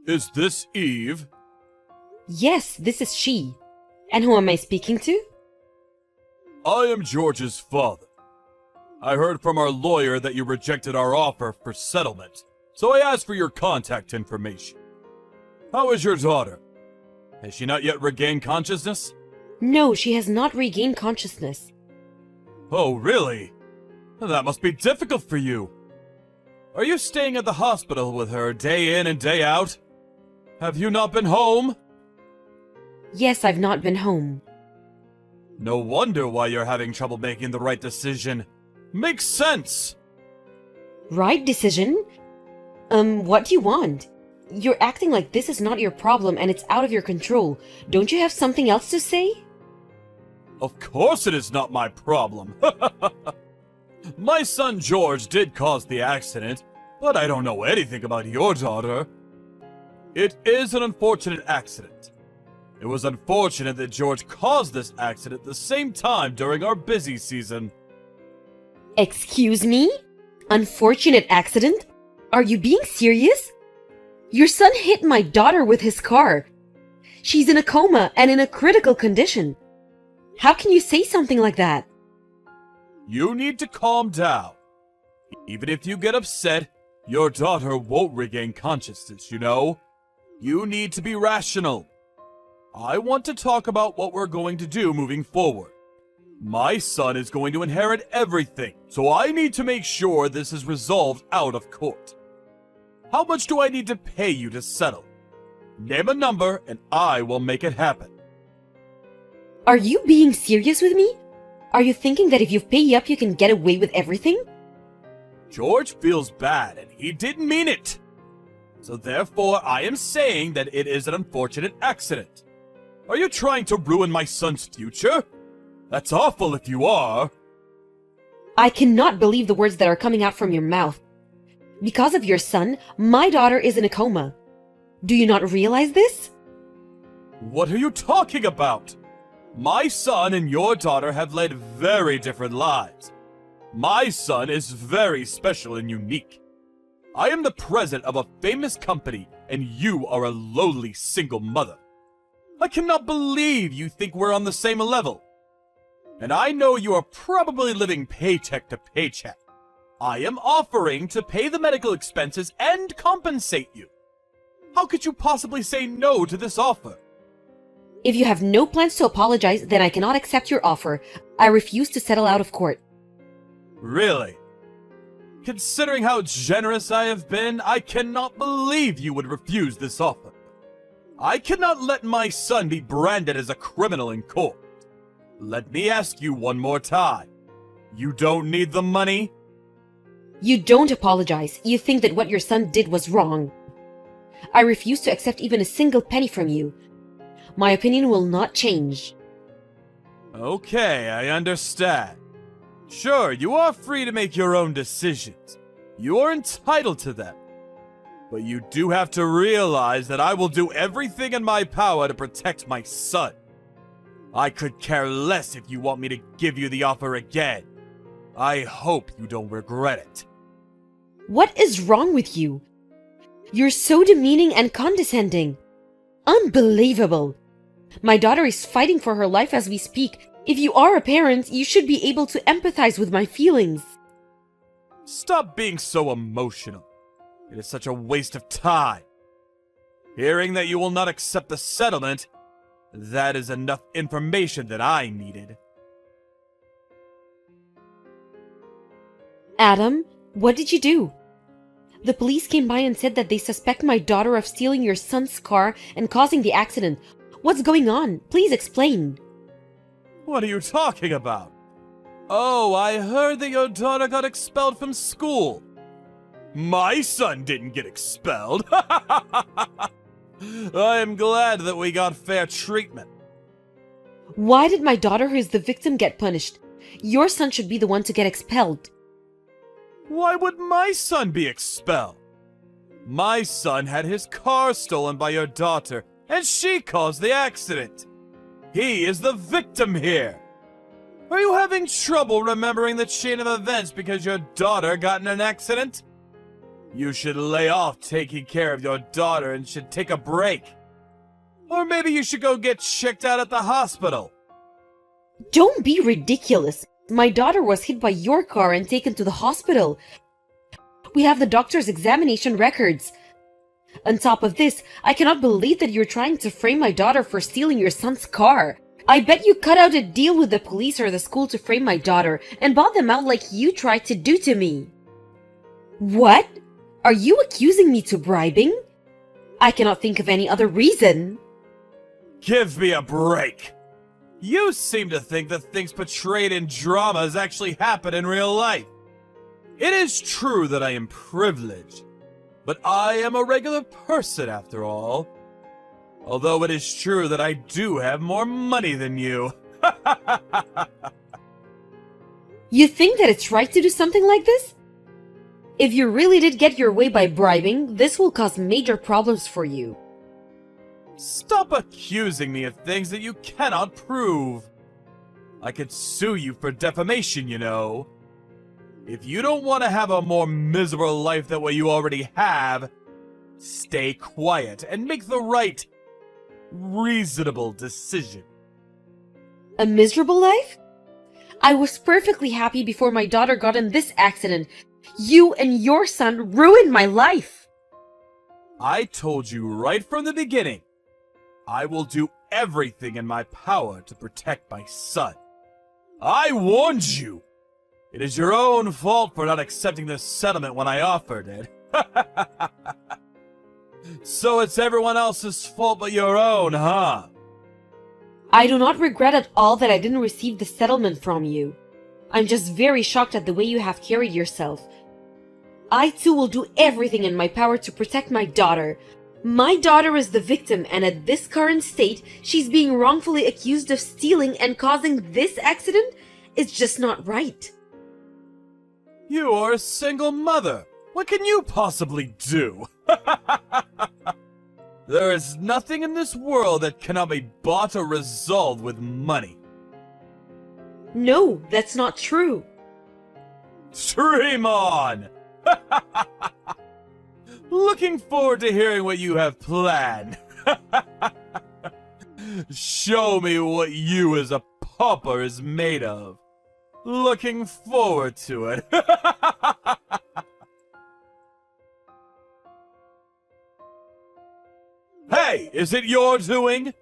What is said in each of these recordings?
Is this Eve? Yes, this is she. And who am I speaking to? I am George's father. I heard from our lawyer that you rejected our offer for settlement, so I asked for your contact information. How is your daughter? Has she not yet regained consciousness? No, she has not regained consciousness. Oh, really? That must be difficult for you. Are you staying at the hospital with her day in and day out? Have you not been home? Yes, I've not been home. No wonder why you're having trouble making the right decision. Makes sense. Right decision? What do you want? You're acting like this is not your problem and it's out of your control. Don't you have something else to say? Of course it is not my problem. My son George did cause the accident, but I don't know anything about your daughter. It is an unfortunate accident. It was unfortunate that George caused this accident at the same time during our busy season. Excuse me? Unfortunate accident? Are you being serious? Your son hit my daughter with his car. She's in a coma and in a critical condition. How can you say something like that? You need to calm down. Even if you get upset, your daughter won't regain consciousness, you know? You need to be rational. I want to talk about what we're going to do moving forward. My son is going to inherit everything, so I need to make sure this is resolved out of court. How much do I need to pay you to settle? Name a number and I will make it happen. Are you being serious with me? Are you thinking that if you pay up you can get away with everything? George feels bad and he didn't mean it. So therefore I am saying that it is an unfortunate accident. Are you trying to ruin my son's future? That's awful if you are. I cannot believe the words that are coming out from your mouth. Because of your son, my daughter is in a coma. Do you not realize this? What are you talking about? My son and your daughter have led very different lives. My son is very special and unique. I am the president of a famous company, and you are a lowly single mother. I cannot believe you think we're on the same level. And I know you are probably living paycheck to paycheck. I am offering to pay the medical expenses and compensate you. How could you possibly say no to this offer? If you have no plans to apologize, then I cannot accept your offer. I refuse to settle out of court. Really? Considering how generous I have been, I cannot believe you would refuse this offer. I cannot let my son be branded as a criminal in court. Let me ask you one more time. You don't need the money? You don't apologize. You think that what your son did was wrong. I refuse to accept even a single penny from you. My opinion will not change. Okay, I understand. Sure, you are free to make your own decisions. You are entitled to them. But you do have to realize that I will do everything in my power to protect my son. I could care less if you want me to give you the offer again. I hope you don't regret it. What is wrong with you? You're so demeaning and condescending. Unbelievable. My daughter is fighting for her life as we speak. If you are a parent, you should be able to empathize with my feelings. Stop being so emotional. It is such a waste of time. Hearing that you will not accept the settlement, that is enough information that I needed. Adam, what did you do? The police came by and said that they suspect my daughter of stealing your son's car and causing the accident. What's going on? Please explain. What are you talking about? Oh, I heard that your daughter got expelled from school. My son didn't get expelled. I am glad that we got fair treatment. Why did my daughter, who is the victim, get punished? Your son should be the one to get expelled. Why would my son be expelled? My son had his car stolen by your daughter, and she caused the accident. He is the victim here. Are you having trouble remembering the chain of events because your daughter got in an accident? You should lay off taking care of your daughter and should take a break. Or maybe you should go get checked out at the hospital. Don't be ridiculous. My daughter was hit by your car and taken to the hospital. We have the doctor's examination records. On top of this, I cannot believe that you're trying to frame my daughter for stealing your son's car. I bet you cut out a deal with the police or the school to frame my daughter and bought them out like you tried to do to me. What? Are you accusing me to bribing? I cannot think of any other reason. Give me a break. You seem to think that things portrayed in dramas actually happen in real life. It is true that I am privileged, but I am a regular person after all. Although it is true that I do have more money than you. You think that it's right to do something like this? If you really did get your way by bribing, this will cause major problems for you. Stop accusing me of things that you cannot prove. I could sue you for defamation, you know. If you don't want to have a more miserable life than what you already have, stay quiet and make the right, reasonable decision. A miserable life? I was perfectly happy before my daughter got in this accident. You and your son ruined my life. I told you right from the beginning, I will do everything in my power to protect my son. I warned you. It is your own fault for not accepting this settlement when I offered it. So it's everyone else's fault but your own, huh? I do not regret at all that I didn't receive the settlement from you. I'm just very shocked at the way you have carried yourself. I too will do everything in my power to protect my daughter. My daughter is the victim, and at this current state, she's being wrongfully accused of stealing and causing this accident? It's just not right. You are a single mother. What can you possibly do? There is nothing in this world that cannot be bought or resolved with money. No, that's not true. Dream on! Looking forward to hearing what you have planned. Show me what you as a pauper is made of. Looking forward to it. Hey, is it your doing?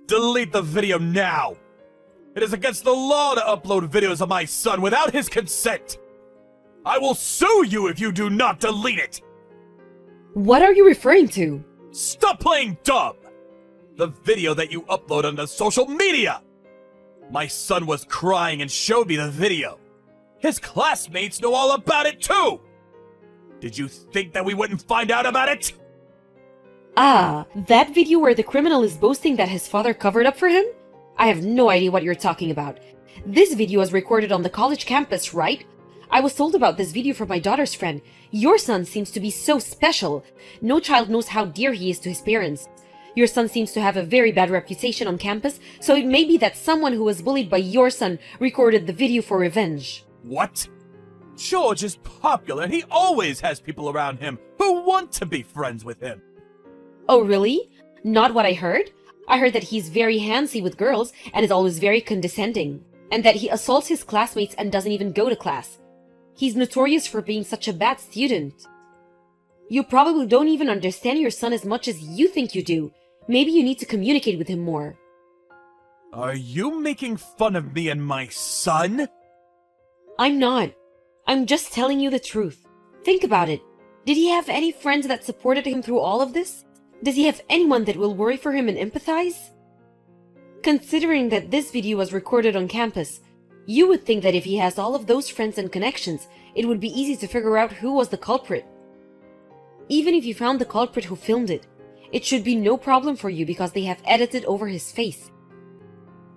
Delete the video now. It is against the law to upload videos of my son without his consent. I will sue you if you do not delete it. What are you referring to? Stop playing dumb. The video that you upload onto social media. My son was crying and showed me the video. His classmates know all about it too. Did you think that we wouldn't find out about it? Ah, that video where the criminal is boasting that his father covered up for him? I have no idea what you're talking about. This video was recorded on the college campus, right? I was told about this video from my daughter's friend. Your son seems to be so special. No child knows how dear he is to his parents. Your son seems to have a very bad reputation on campus, so it may be that someone who was bullied by your son recorded the video for revenge. What? George is popular and he always has people around him who want to be friends with him. Oh, really? Not what I heard? I heard that he's very handsy with girls and is always very condescending, and that he assaults his classmates and doesn't even go to class. He's notorious for being such a bad student. You probably don't even understand your son as much as you think you do. Maybe you need to communicate with him more. Are you making fun of me and my son? I'm not. I'm just telling you the truth. Think about it. Did he have any friends that supported him through all of this? Does he have anyone that will worry for him and empathize? Considering that this video was recorded on campus, you would think that if he has all of those friends and connections, it would be easy to figure out who was the culprit. Even if you found the culprit who filmed it, it should be no problem for you because they have edited over his face.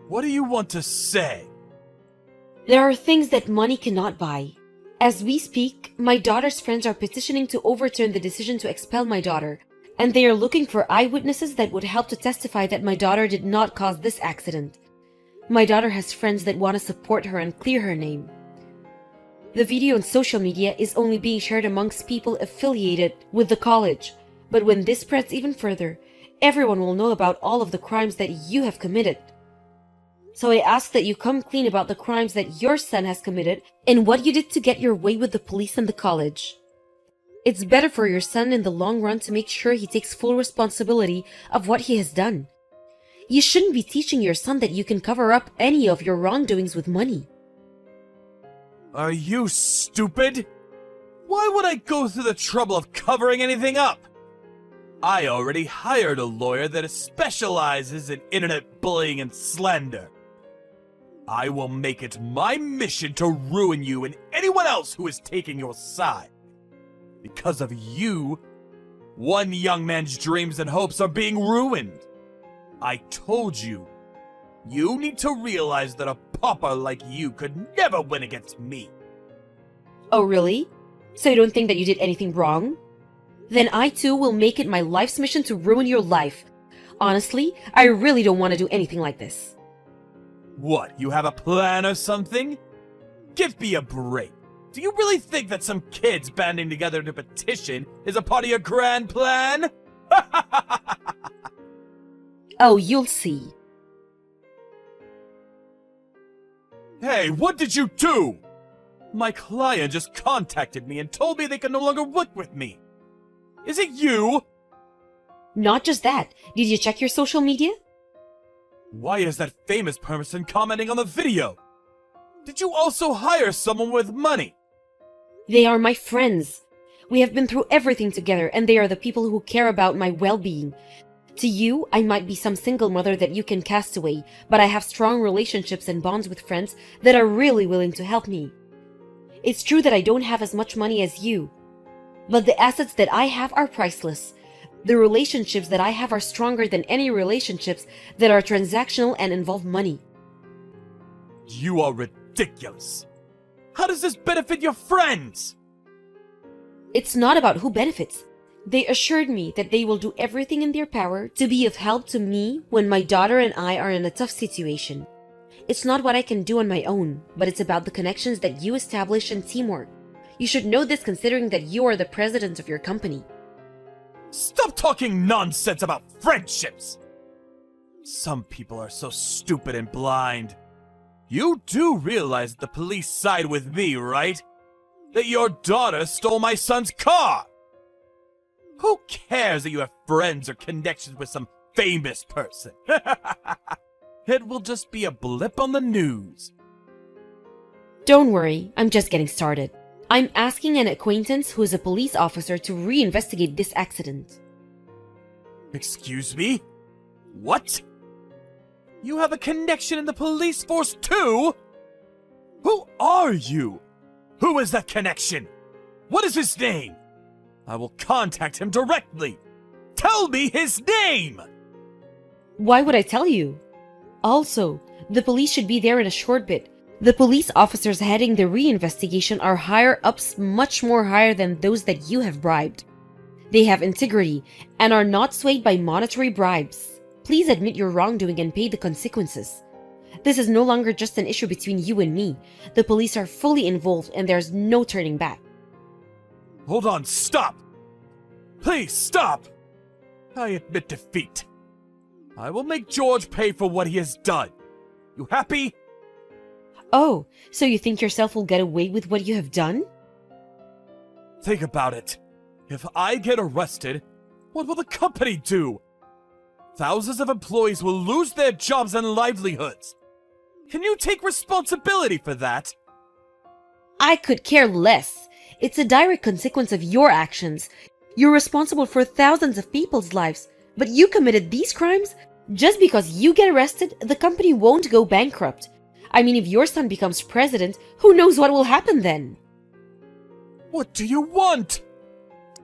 What do you want to say? There are things that money cannot buy. As we speak, my daughter's friends are petitioning to overturn the decision to expel my daughter, and they are looking for eyewitnesses that would help to testify that my daughter did not cause this accident. My daughter has friends that want to support her and clear her name. The video on social media is only being shared amongst people affiliated with the college. But when this spreads even further, everyone will know about all of the crimes that you have committed. So I ask that you come clean about the crimes that your son has committed and what you did to get your way with the police and the college. It's better for your son in the long run to make sure he takes full responsibility of what he has done. You shouldn't be teaching your son that you can cover up any of your wrongdoings with money. Are you stupid? Why would I go through the trouble of covering anything up? I already hired a lawyer that specializes in internet bullying and slander. I will make it my mission to ruin you and anyone else who is taking your side. Because of you, one young man's dreams and hopes are being ruined. I told you, you need to realize that a pauper like you could never win against me. Oh, really? So you don't think that you did anything wrong? Then I too will make it my life's mission to ruin your life. Honestly, I really don't want to do anything like this. What, you have a plan or something? Give me a break. Do you really think that some kids banding together to petition is a part of your grand plan? Oh, you'll see. Hey, what did you do? My client just contacted me and told me they can no longer work with me. Is it you? Not just that. Did you check your social media? Why is that famous person commenting on the video? Did you also hire someone with money? They are my friends. We have been through everything together, and they are the people who care about my well-being. To you, I might be some single mother that you can cast away, but I have strong relationships and bonds with friends that are really willing to help me. It's true that I don't have as much money as you, but the assets that I have are priceless. The relationships that I have are stronger than any relationships that are transactional and involve money. You are ridiculous. How does this benefit your friends? It's not about who benefits. They assured me that they will do everything in their power to be of help to me when my daughter and I are in a tough situation. It's not what I can do on my own, but it's about the connections that you establish and teamwork. You should know this considering that you are the president of your company. Stop talking nonsense about friendships! Some people are so stupid and blind. You do realize that the police side with me, right? That your daughter stole my son's car! Who cares that you have friends or connections with some famous person? It will just be a blip on the news. Don't worry, I'm just getting started. I'm asking an acquaintance who is a police officer to reinvestigate this accident. Excuse me? What? You have a connection in the police force too? Who are you? Who is that connection? What is his name? I will contact him directly. Tell me his name! Why would I tell you? Also, the police should be there in a short bit. The police officers heading the reinvestigation are higher ups, much more higher than those that you have bribed. They have integrity and are not swayed by monetary bribes. Please admit your wrongdoing and pay the consequences. This is no longer just an issue between you and me. The police are fully involved and there's no turning back. Hold on, stop! Please stop! I admit defeat. I will make George pay for what he has done. You happy? Oh, so you think yourself will get away with what you have done? Think about it. If I get arrested, what will the company do? Thousands of employees will lose their jobs and livelihoods. Can you take responsibility for that? I could care less. It's a direct consequence of your actions. You're responsible for thousands of people's lives, but you committed these crimes? Just because you get arrested, the company won't go bankrupt. I mean, if your son becomes president, who knows what will happen then? What do you want?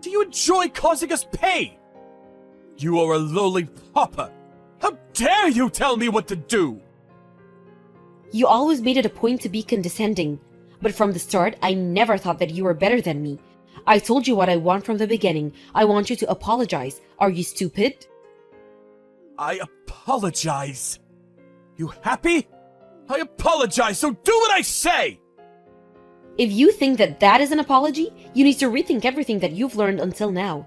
Do you enjoy causing us pain? You are a lowly pauper. How dare you tell me what to do? You always made it a point to be condescending. But from the start, I never thought that you were better than me. I told you what I want from the beginning. I want you to apologize. Are you stupid? I apologize. You happy? I apologize, so do what I say! If you think that that is an apology, you need to rethink everything that you've learned until now.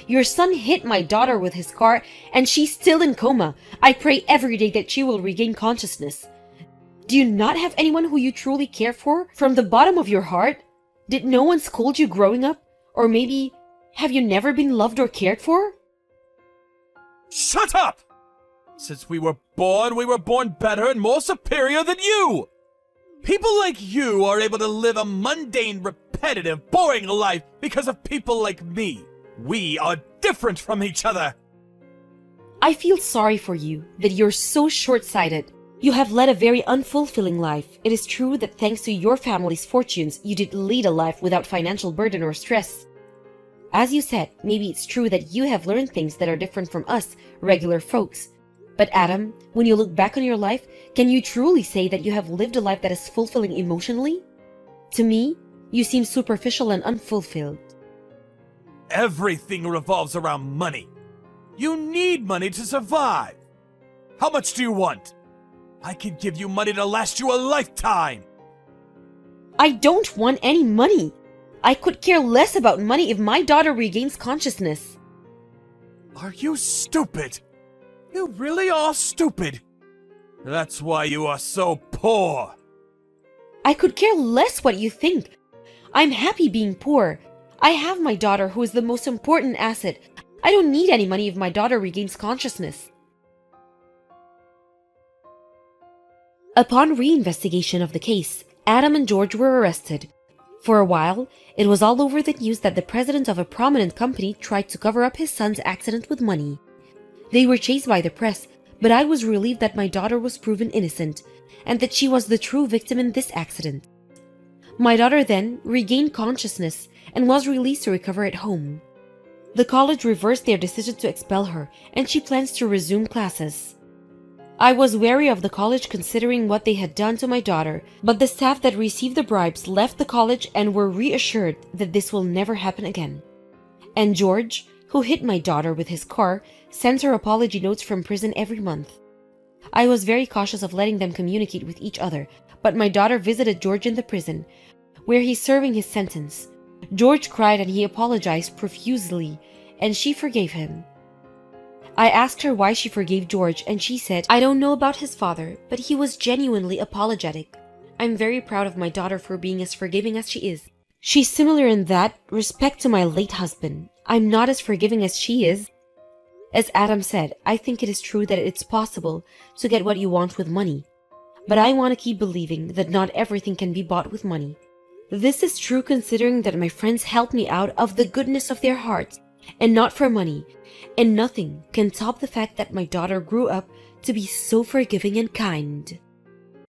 Your son hit my daughter with his car, and she's still in coma. I pray every day that she will regain consciousness. Do you not have anyone who you truly care for from the bottom of your heart? Did no one scold you growing up? Or maybe, have you never been loved or cared for? Shut up! Since we were born better and more superior than you! People like you are able to live a mundane, repetitive, boring life because of people like me. We are different from each other. I feel sorry for you that you're so short-sighted. You have led a very unfulfilling life. It is true that thanks to your family's fortunes, you did lead a life without financial burden or stress. As you said, maybe it's true that you have learned things that are different from us, regular folks. But Adam, when you look back on your life, can you truly say that you have lived a life that is fulfilling emotionally? To me, you seem superficial and unfulfilled. Everything revolves around money. You need money to survive. How much do you want? I can give you money to last you a lifetime. I don't want any money. I could care less about money if my daughter regains consciousness. Are you stupid? You really are stupid. That's why you are so poor. I could care less what you think. I'm happy being poor. I have my daughter, who is the most important asset. I don't need any money if my daughter regains consciousness. Upon reinvestigation of the case, Adam and George were arrested. For a while, it was all over the news that the president of a prominent company tried to cover up his son's accident with money. They were chased by the press, but I was relieved that my daughter was proven innocent, and that she was the true victim in this accident. My daughter then regained consciousness and was released to recover at home. The college reversed their decision to expel her, and she plans to resume classes. I was wary of the college considering what they had done to my daughter, but the staff that received the bribes left the college and were reassured that this will never happen again. And George, who hit my daughter with his car, sends her apology notes from prison every month. I was very cautious of letting them communicate with each other, but my daughter visited George in the prison, where he's serving his sentence. George cried and he apologized profusely, and she forgave him. I asked her why she forgave George, and she said, "I don't know about his father, but he was genuinely apologetic. I'm very proud of my daughter for being as forgiving as she is. She's similar in that respect to my late husband. I'm not as forgiving as she is." As Adam said, I think it is true that it's possible to get what you want with money. But I want to keep believing that not everything can be bought with money. This is true considering that my friends helped me out of the goodness of their hearts and not for money, and nothing can top the fact that my daughter grew up to be so forgiving and kind.